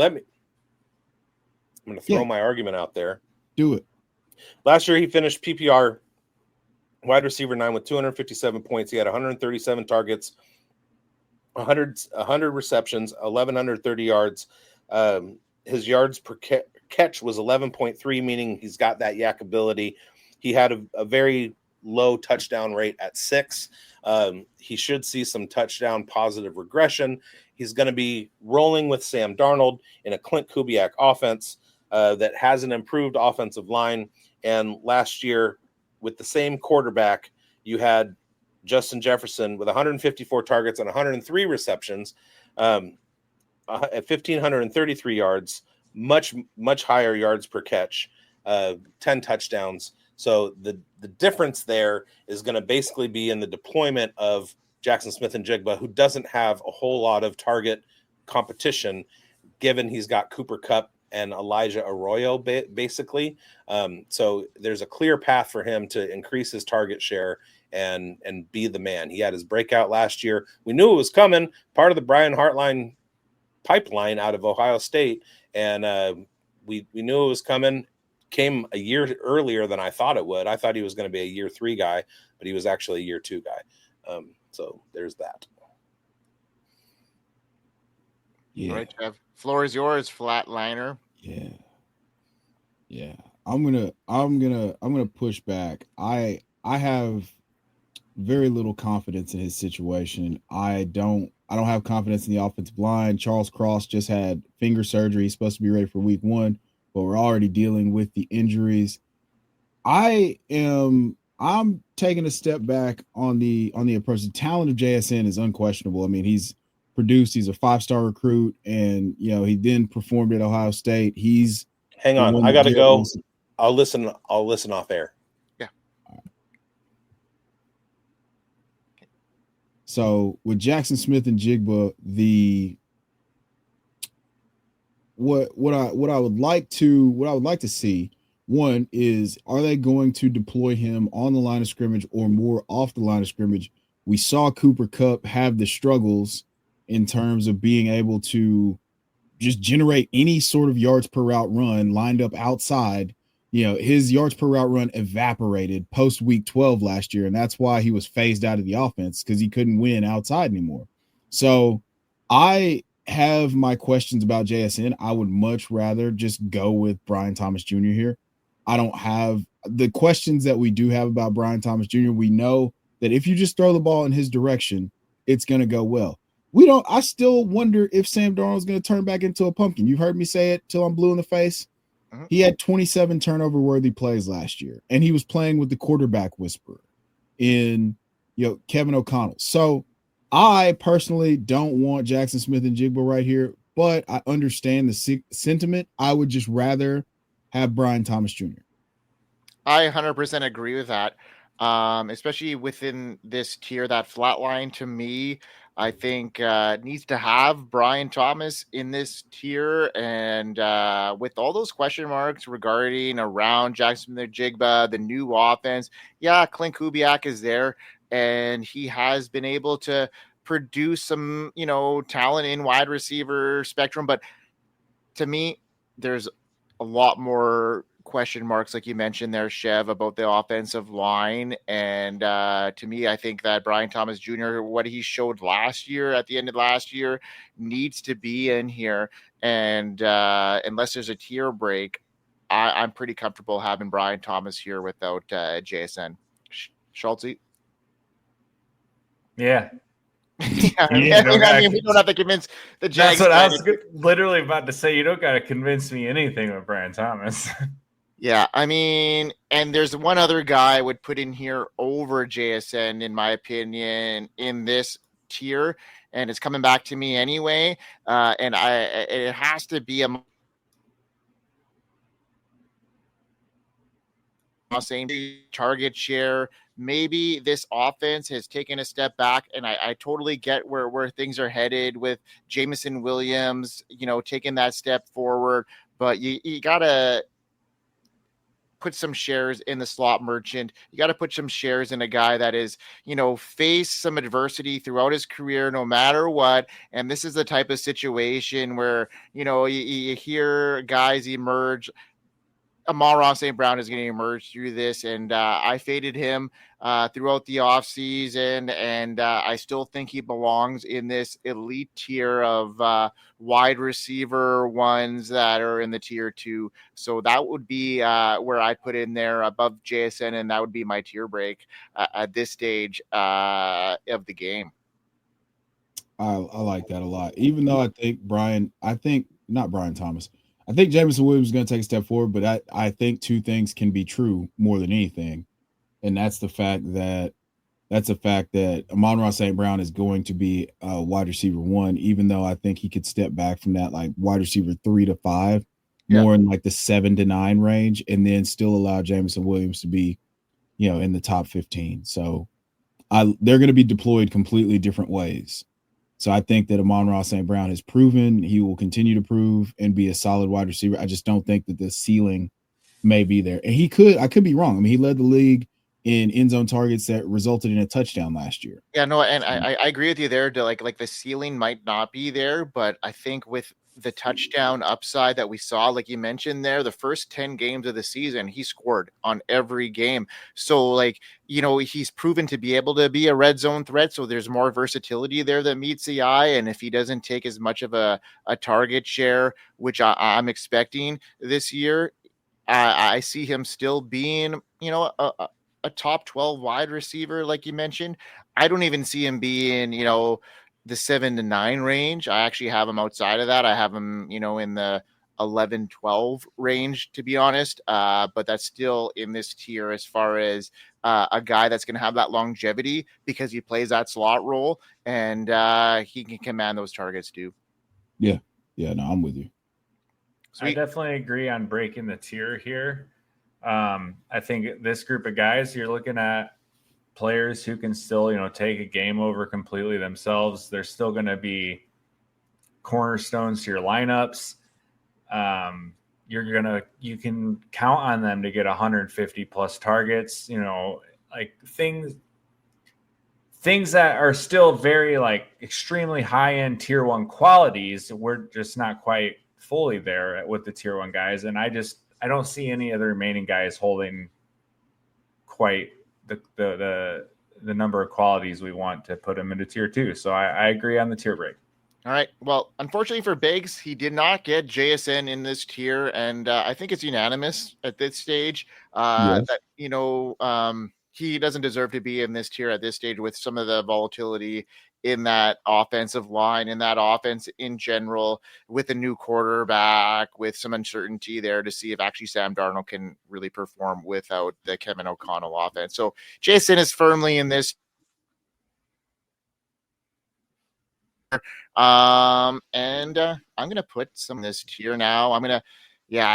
gonna throw my argument out there. Do it. Last year he finished PPR wide receiver 9 with 257 points. He had 137 targets, 100 receptions, 1,130 yards. His yards per catch was 11.3, meaning he's got that yak ability. He had a very low touchdown rate at 6. He should see some touchdown positive regression. He's going to be rolling with Sam Darnold in a Clint Kubiak offense that has an improved offensive line. And last year, with the same quarterback, you had Justin Jefferson with 154 targets and 103 receptions. at 1,533 yards, much higher yards per catch, 10 touchdowns. So the difference there is going to basically be in the deployment of Jaxon Smith-Njigba, who doesn't have a whole lot of target competition, given he's got Cooper Kupp and Elijah Arroyo, basically. So there's a clear path for him to increase his target share and be the man. He had his breakout last year. We knew it was coming, part of the Brian Hartline pipeline out of Ohio State, and we knew it was coming. Came a year earlier than I thought it would. I thought he was going to be a year 3 guy, but he was actually a year 2 guy. So there's that. Yeah. All right, Chev. Floor is yours, flatliner. Yeah. I'm gonna push back. I have very little confidence in his situation. I don't have confidence in the offensive line. Charles Cross just had finger surgery. He's supposed to be ready for week 1, but we're already dealing with the injuries. I'm taking a step back on the approach. The talent of JSN is unquestionable. I mean, he's produced. He's a 5-star recruit, and he then performed at Ohio State. Hang on, I got to go. I'll listen off air. Yeah. So with Jaxon Smith-Njigba, what I would like to see, one is, are they going to deploy him on the line of scrimmage or more off the line of scrimmage? We saw Cooper Kupp have the struggles in terms of being able to just generate any sort of yards per route run lined up outside. His yards per route run evaporated post week 12 last year, and that's why he was phased out of the offense, because he couldn't win outside anymore. So I have my questions about JSN. I would much rather just go with Brian Thomas Jr. here. I don't have the questions that we do have about Brian Thomas Jr. We know that if you just throw the ball in his direction, it's going to go well. I still wonder if Sam Darnold's going to turn back into a pumpkin. You've heard me say it till I'm blue in the face. Uh-huh. He had 27 turnover-worthy plays last year, and he was playing with the quarterback whisperer in, Kevin O'Connell. So I personally don't want Jaxon Smith-Njigba right here, but I understand the sentiment. I would just rather have Brian Thomas Jr. I 100% agree with that, especially within this tier. That flat line, to me, I think needs to have Brian Thomas in this tier. And with all those question marks regarding around Jaxon Smith-Njigba, the new offense, Clint Kubiak is there, and he has been able to produce some, talent in wide receiver spectrum. But to me, there's a lot more question marks, like you mentioned there, Chev, about the offensive line. And to me, I think that Brian Thomas Jr., what he showed last year, at the end of last year, needs to be in here. And unless there's a tier break, I'm pretty comfortable having Brian Thomas here without JSN. Schultze? Yeah. I mean, we don't have to convince the Jags. That's what I was literally about to say. You don't got to convince me anything with Brian Thomas. Yeah, I mean, and there's one other guy I would put in here over JSN, in my opinion, in this tier, and it's coming back to me anyway. And it has to be a same target share. Maybe this offense has taken a step back, and I totally get where things are headed with Jameson Williams, taking that step forward. But you gotta put some shares in the slot merchant. You got to put some shares in a guy that is, faced some adversity throughout his career, no matter what. And this is the type of situation where, you hear guys emerge. Amon-Ra St. Brown is going to emerge through this, and I faded him throughout the offseason, and I still think he belongs in this elite tier of wide receiver ones that are in the tier 2. So that would be where I put in there above JSN, and that would be my tier break at this stage of the game. I like that a lot, even though I think not Brian Thomas. I think Jameson Williams is going to take a step forward, but I think two things can be true more than anything. And that's the fact that that's a fact that Amon-Ra St. Brown is going to be a wide receiver 1, even though I think he could step back from that like wide receiver 3 to 5, more in like the 7 to 9 range, and then still allow Jameson Williams to be, in the top 15. So they're going to be deployed completely different ways. So I think that Amon-Ra St. Brown has proven, he will continue to prove and be a solid wide receiver. I just don't think that the ceiling may be there. And I could be wrong. I mean, he led the league in end zone targets that resulted in a touchdown last year. Yeah, no, and I agree with you there. Like the ceiling might not be there, but I think with the touchdown upside that we saw, like you mentioned there, the first 10 games of the season, he scored on every game. So like, he's proven to be able to be a red zone threat. So there's more versatility there that meets the eye. And if he doesn't take as much of a target share, which I'm expecting this year, I see him still being, a top 12 wide receiver, like you mentioned. I don't even see him being, the 7 to 9 range. I actually have him outside of that. I have him, in the 11, 12 range, to be honest. But that's still in this tier as far as a guy that's going to have that longevity because he plays that slot role and he can command those targets too. Yeah. Yeah, no, I'm with you. Sweet. I definitely agree on breaking the tier here. I think this group of guys, you're looking at players who can still, take a game over completely themselves. They're still going to be cornerstones to your lineups. You can count on them to get 150 plus targets, like things that are still very like extremely high end tier 1 qualities. We're just not quite fully there with the tier 1 guys. And I don't see any of the remaining guys holding quite the number of qualities we want to put them into tier 2. So I agree on the tier break. All right. Well, unfortunately for bigz, he did not get JSN in this tier. And I think it's unanimous at this stage that, he doesn't deserve to be in this tier at this stage with some of the volatility in that offensive line, in that offense in general, with a new quarterback, with some uncertainty there to see if actually Sam Darnold can really perform without the Kevin O'Connell offense. So Jason is firmly in this. I'm going to put some in this tier now. I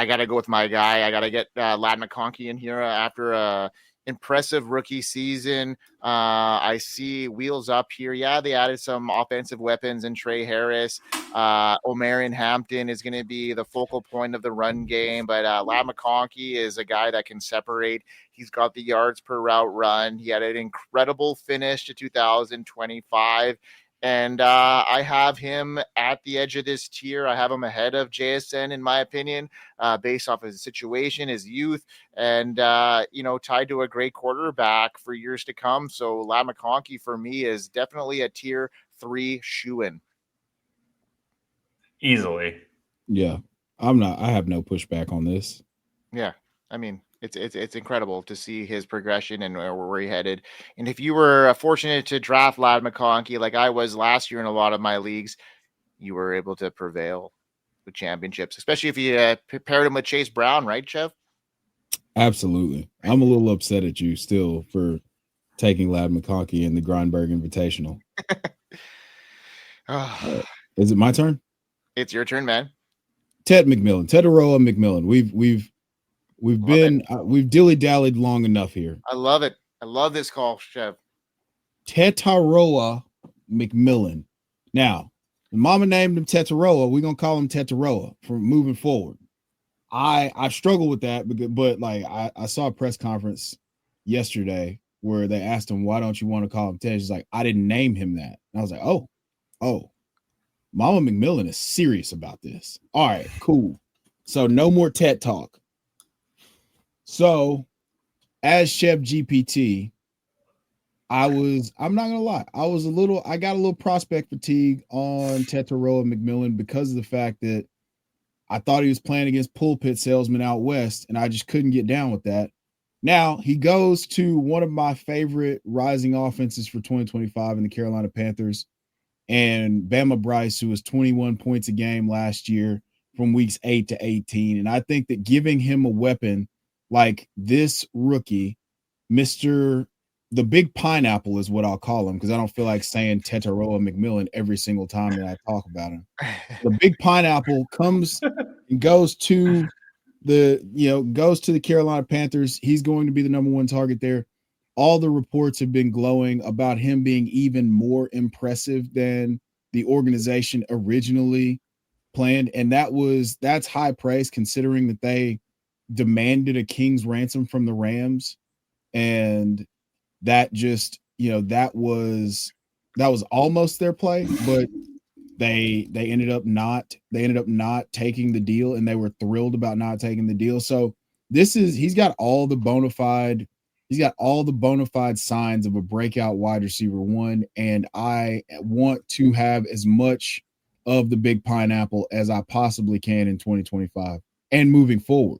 got to go with my guy. I got to get Ladd McConkey in here after a impressive rookie season. I see wheels up here. Yeah, they added some offensive weapons in Trey Harris. Omarion Hampton is going to be the focal point of the run game, but Ladd McConkey is a guy that can separate. He's got the yards per route run. He had an incredible finish to 2025. And I have him at the edge of this tier. I have him ahead of JSN, in my opinion, based off of his situation, his youth, and, tied to a great quarterback for years to come. So Ladd McConkey, for me, is definitely a tier 3 shoo-in. Easily. Yeah. I have no pushback on this. Yeah. I mean, it's incredible to see his progression and where he headed. And if you were fortunate to draft Ladd McConkey, like I was last year in a lot of my leagues, you were able to prevail with championships, especially if you paired him with Chase Brown, right, Chev? Absolutely. I'm a little upset at you still for taking Ladd McConkey in the Grindberg Invitational. Is it my turn? It's your turn, man. Ted Aroa McMillan. We've dilly-dallied long enough here. I love it. I love this call, Chev. Tetaroa McMillan. Now, the mama named him Tetaroa. We're gonna call him Tetaroa for moving forward. I struggle with that, but like I saw a press conference yesterday where they asked him, why don't you want to call him Ted? He's like, I didn't name him that. And I was like, oh, Mama McMillan is serious about this. All right, cool. So no more TED talk. So as Chef GPT, I'm not gonna lie, I got a little prospect fatigue on Tetaroa McMillan because of the fact that I thought he was playing against pulpit salesmen out west, and I just couldn't get down with that. Now he goes to one of my favorite rising offenses for 2025 in the Carolina Panthers, and Bama Bryce, who was 21 points a game last year from weeks 8 to 18. And I think that giving him a weapon like this rookie, Mr. the big pineapple is what I'll call him, because I don't feel like saying Tetaroa McMillan every single time that I talk about him. The big pineapple comes and goes to the Carolina Panthers. He's going to be the number one target there. All the reports have been glowing about him being even more impressive than the organization originally planned. And that's high praise, considering that they demanded a king's ransom from the Rams. And that just, that was almost their play, but they ended up not taking the deal, and they were thrilled about not taking the deal. So he's got all the bona fide signs of a breakout wide receiver one. And I want to have as much of the big pineapple as I possibly can in 2025 and moving forward.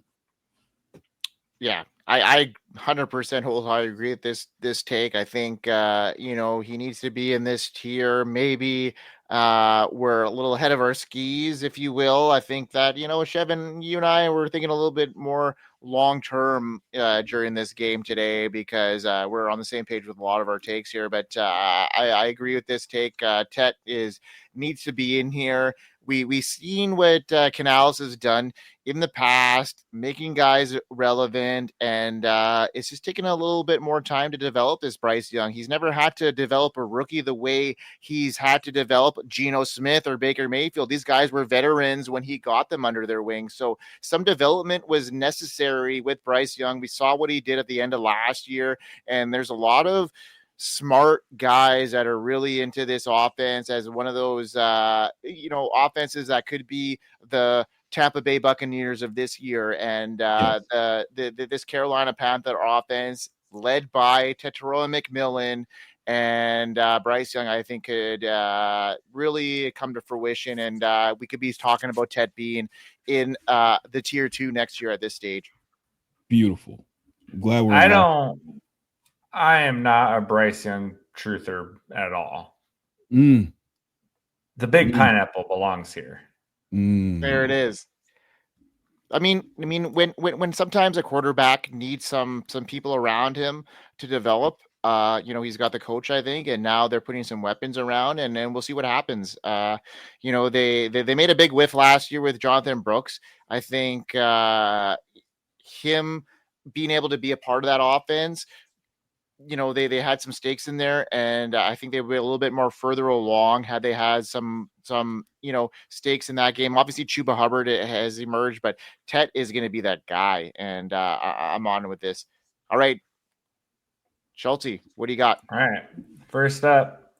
Yeah, I 100% wholeheartedly agree with this take. I think he needs to be in this tier. Maybe we're a little ahead of our skis, if you will. I think that Chev and you and I were thinking a little bit more long term during this game today, because we're on the same page with a lot of our takes here. But I agree with this take. Tet needs to be in here. We've seen what Canales has done in the past, making guys relevant, and it's just taking a little bit more time to develop this Bryce Young. He's never had to develop a rookie the way he's had to develop Geno Smith or Baker Mayfield. These guys were veterans when he got them under their wing. So some development was necessary with Bryce Young. We saw what he did at the end of last year, and there's a lot of smart guys that are really into this offense as one of those, offenses that could be the Tampa Bay Buccaneers of this year. And this Carolina Panther offense, led by Tetaroa McMillan and Bryce Young, I think could really come to fruition. And we could be talking about Tet being in the tier 2 next year at this stage. Beautiful. Glad we're I am not a Bryce Young truther at all. The big pineapple belongs here. There it is. I mean, when sometimes a quarterback needs some people around him to develop, he's got the coach, I think, and now they're putting some weapons around, and then we'll see what happens. They made a big whiff last year with Jonathan Brooks. I think him being able to be a part of that offense, they had some stakes in there, and I think they would be a little bit more further along had they had some stakes in that game. Obviously, Chuba Hubbard has emerged, but Tet is going to be that guy, and I'm on with this. All right, Schulte, what do you got? All right, first up,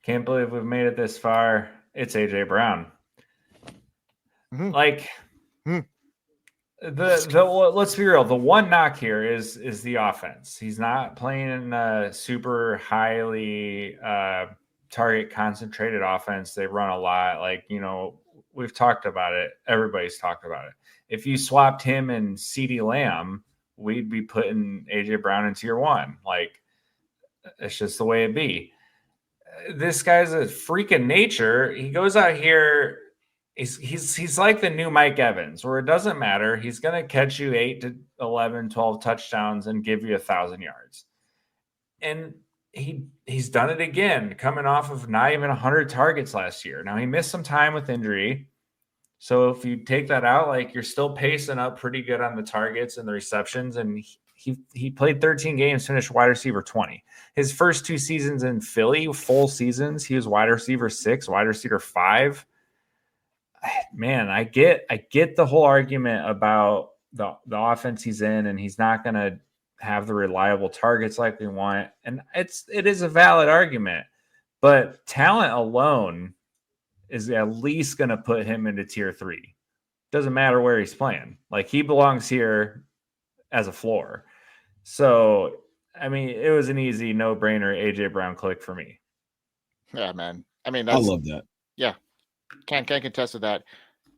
can't believe we've made it this far. It's AJ Brown. Let's be real. The one knock here is the offense. He's not playing in a super highly target concentrated offense. They run a lot. We've talked about it. Everybody's talked about it. If you swapped him and CeeDee Lamb, we'd be putting AJ Brown in tier 1. It's just the way it be. This guy's a freak of nature. He goes out here. He's like the new Mike Evans, where it doesn't matter. He's going to catch you 8 to 11, 12 touchdowns and give you 1,000 yards. And he's done it again, coming off of not even 100 targets last year. Now, he missed some time with injury. So if you take that out, you're still pacing up pretty good on the targets and the receptions. And he played 13 games, finished wide receiver 20. His first 2 seasons in Philly, full seasons, he was wide receiver 6, wide receiver 5. Man, I get the whole argument about the offense he's in, and he's not going to have the reliable targets like we want. And it is a valid argument, but talent alone is at least going to put him into tier 3. Doesn't matter where he's playing. He belongs here as a floor. So, it was an easy no-brainer AJ Brown click for me. Yeah, man. I love that. Yeah. Can't contest with that.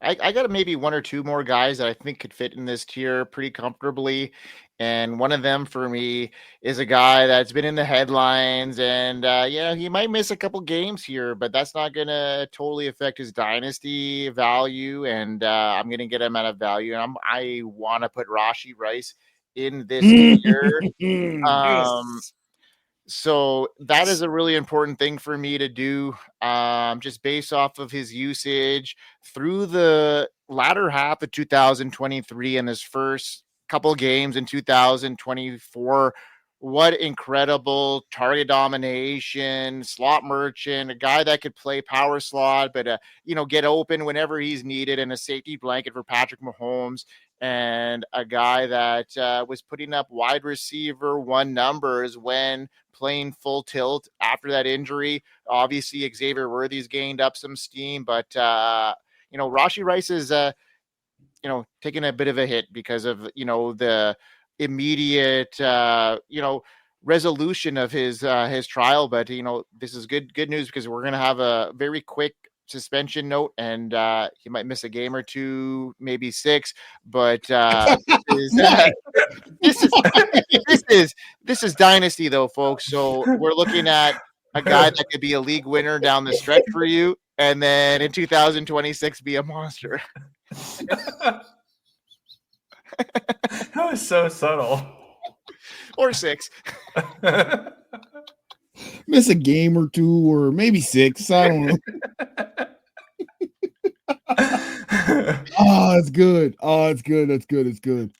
I got maybe 1 or 2 more guys that I think could fit in this tier pretty comfortably. And one of them for me is a guy that's been in the headlines, and he might miss a couple games here, but that's not going to totally affect his dynasty value. And I'm going to get him out of value. And I want to put Rashee Rice in this tier. So that is a really important thing for me to do, just based off of his usage through the latter half of 2023 and his first couple games in 2024. What incredible target domination, slot merchant, a guy that could play power slot, but, get open whenever he's needed, and a safety blanket for Patrick Mahomes, and a guy that was putting up wide receiver 1 numbers when playing full tilt after that injury. Obviously, Xavier Worthy's gained up some steam, but, Rashee Rice is, taking a bit of a hit because of, the immediate, resolution of his trial. But, this is good news because we're going to have a very quick suspension note, and he might miss a game or two, maybe 6. But this is Dynasty though, folks. So we're looking at a guy that could be a league winner down the stretch for you, and then in 2026 be a monster. That was so subtle. Or 6. Miss a game or 2, or maybe 6. I don't know. Oh, it's good. Oh, it's good. That's good. It's good.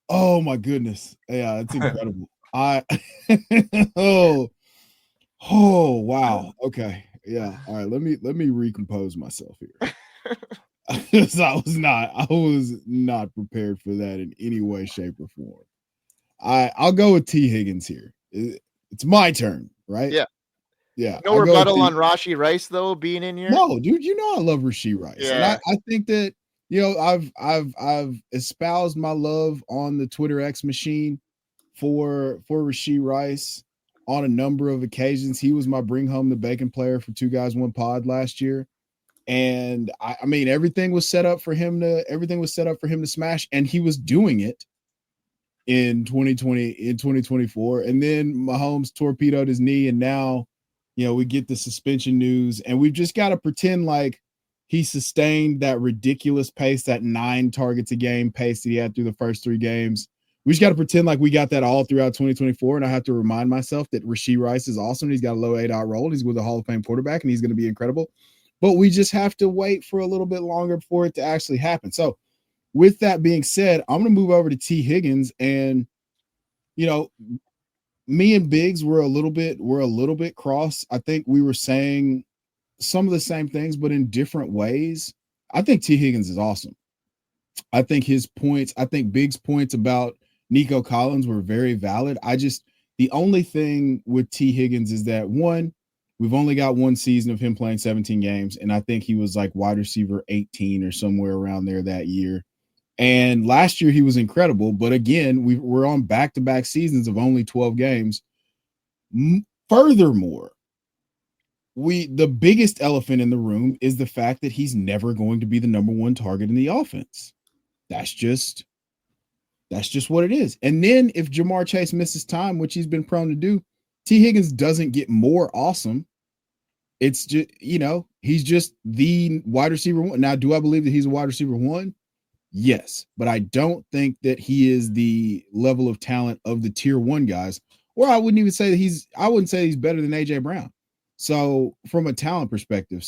Oh my goodness. Yeah, it's incredible. Oh wow. Okay. Yeah. All right. Let me recompose myself here. I was not prepared for that in any way, shape, or form. I'll go with T. Higgins here. It's my turn, right? Yeah. Yeah. No rebuttal on Rashee Rice though being in here. No, dude, I love Rashee Rice. Yeah. And I think that, I've espoused my love on the Twitter X machine for Rashee Rice on a number of occasions. He was my bring home the bacon player for 2 Guys 1 Pod last year. And I mean, everything was set up for him to smash, and he was doing it in 2024. And then Mahomes torpedoed his knee, and now, we get the suspension news, and we've just got to pretend like he sustained that ridiculous pace, that 9 targets a game pace that he had through the first 3 games. We just got to pretend like we got that all throughout 2024. And I have to remind myself that Rashee Rice is awesome. He's got a low 8-out roll. He's with a Hall of Fame quarterback, and he's going to be incredible. But we just have to wait for a little bit longer for it to actually happen. So with that being said, I'm going to move over to T. Higgins. And, me and bigz were a little bit cross. I think we were saying some of the same things, but in different ways. I think T. Higgins is awesome. I think bigz points about Nico Collins were very valid. The only thing with T. Higgins is that, one, we've only got 1 season of him playing 17 games, and I think he was like wide receiver 18 or somewhere around there that year. And last year he was incredible, but again, we're on back-to-back seasons of only 12 games. Furthermore, the biggest elephant in the room is the fact that he's never going to be the number 1 target in the offense. That's just what it is. And then if Jamar Chase misses time, which he's been prone to do, T. Higgins doesn't get more awesome. It's just, he's just the wide receiver 1. Now, do I believe that he's a wide receiver 1? Yes, but I don't think that he is the level of talent of the tier 1 guys, or I wouldn't say he's better than AJ Brown. So from a talent perspective,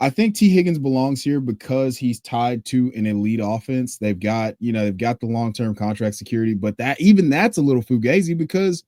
I think T. Higgins belongs here because he's tied to an elite offense. They've got the long-term contract security, but that's a little fugazi because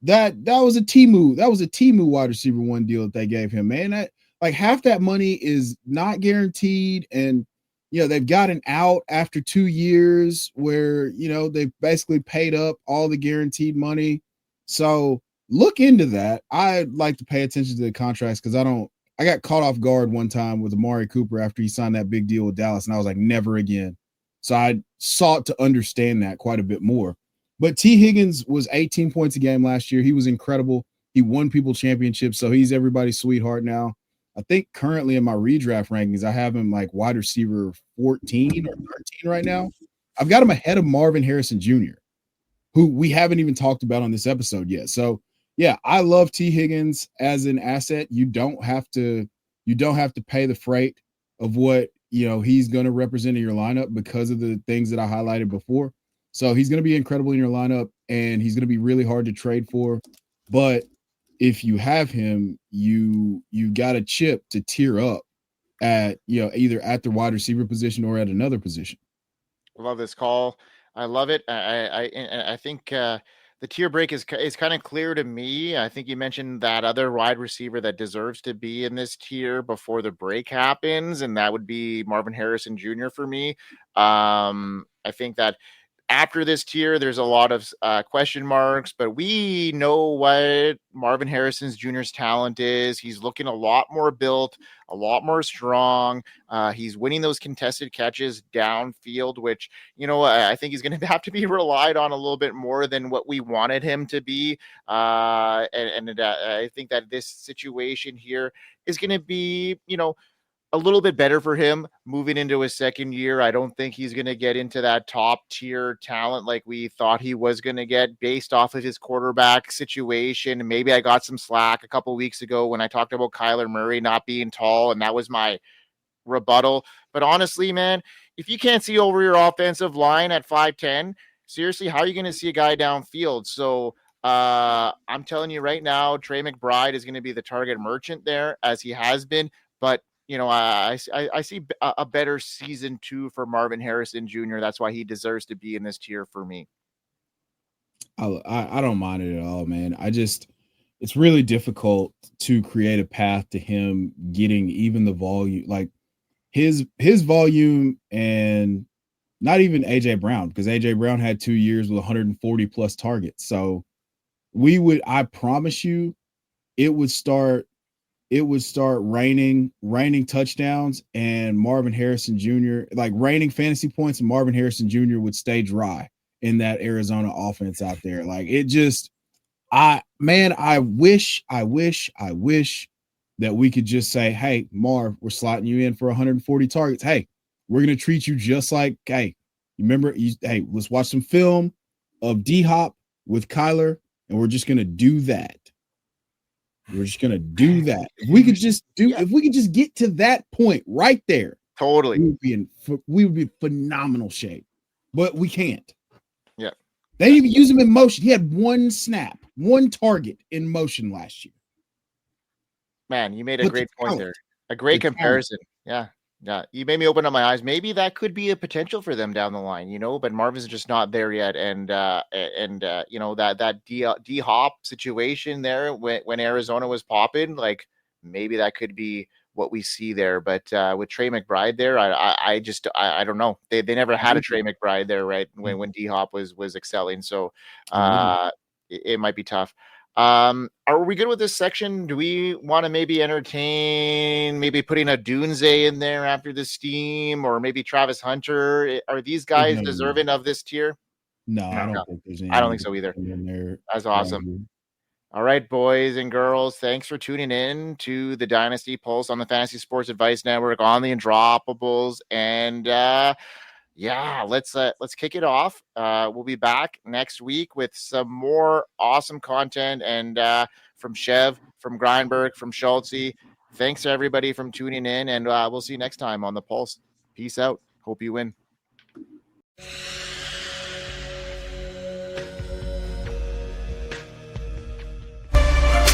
that was a Temu wide receiver 1 deal that they gave him, man. That, like, half that money is not guaranteed, and they've got an out after 2 years where, they've basically paid up all the guaranteed money. So look into that. I'd like to pay attention to the contracts because I got caught off guard one time with Amari Cooper after he signed that big deal with Dallas, and I was like, never again. So I sought to understand that quite a bit more. But T. Higgins was 18 points a game last year. He was incredible. He won people championships, so he's everybody's sweetheart now. I think currently in my redraft rankings, I have him like wide receiver 14 or 13 right now. I've got him ahead of Marvin Harrison Jr., who we haven't even talked about on this episode yet. So yeah, I love T. Higgins as an asset. You don't have to pay the freight of what he's going to represent in your lineup because of the things that I highlighted before. So he's going to be incredible in your lineup, and he's going to be really hard to trade for. But if you have him, you got a chip to tier up at, either at the wide receiver position or at another position. Love this call. I love it. I think the tier break is kind of clear to me. I think you mentioned that other wide receiver that deserves to be in this tier before the break happens, and that would be Marvin Harrison Jr. for me. I think that after this tier, there's a lot of question marks, but we know what Marvin Harrison Jr.'s talent is. He's looking a lot more built, a lot more strong. He's winning those contested catches downfield, which, I think he's going to have to be relied on a little bit more than what we wanted him to be. I think that this situation here is going to be, a little bit better for him moving into his second year. I don't think he's going to get into that top tier talent like we thought he was going to get based off of his quarterback situation. Maybe I got some slack a couple weeks ago when I talked about Kyler Murray not being tall, and that was my rebuttal. But honestly, man, if you can't see over your offensive line at 5'10", seriously, how are you going to see a guy downfield? So I'm telling you right now, Trey McBride is going to be the target merchant there, as he has been. But I see a better season 2 for Marvin Harrison Jr. That's why he deserves to be in this tier for me. I don't mind it at all, man. It's really difficult to create a path to him getting even the volume, like his volume, and not even AJ Brown, because AJ Brown had 2 years with 140 plus targets. So I promise you, it would start raining touchdowns, and Marvin Harrison Jr., like raining fantasy points, and Marvin Harrison Jr. would stay dry in that Arizona offense out there. Like, it just, I wish that we could just say, hey, Marv, we're slotting you in for 140 targets. Hey, we're going to treat you just like, hey, hey, let's watch some film of D-Hop with Kyler, and we're just going to do that. We're just gonna do that. If we could just get to that point right there, totally, we would be in phenomenal shape. But we can't. Yeah, they didn't even use him in motion. He had one snap, one target in motion last year. Man, you made a great point there. A great comparison. Yeah. Yeah, you made me open up my eyes. Maybe that could be a potential for them down the line, but Marvin's just not there yet. And that D-Hop situation there when Arizona was popping, like maybe that could be what we see there. But with Trey McBride there, I don't know. They never had a Trey McBride there, right? When D-Hop was excelling. So it might be tough. Are we good with this section? Do we want to maybe entertain putting a Dunze in there after the Steam, or maybe Travis Hunter? Are these guys deserving of this tier? No, I don't think there's any. I don't think so either. That's awesome. All right, boys and girls, thanks for tuning in to the Dynasty Pulse on the Fantasy Sports Advice Network, on the Undroppables, and let's kick it off. We'll be back next week with some more awesome content, and from Chev, from Grindberg, from Schultze. Thanks to everybody from tuning in, and we'll see you next time on the Pulse. Peace out. Hope you win.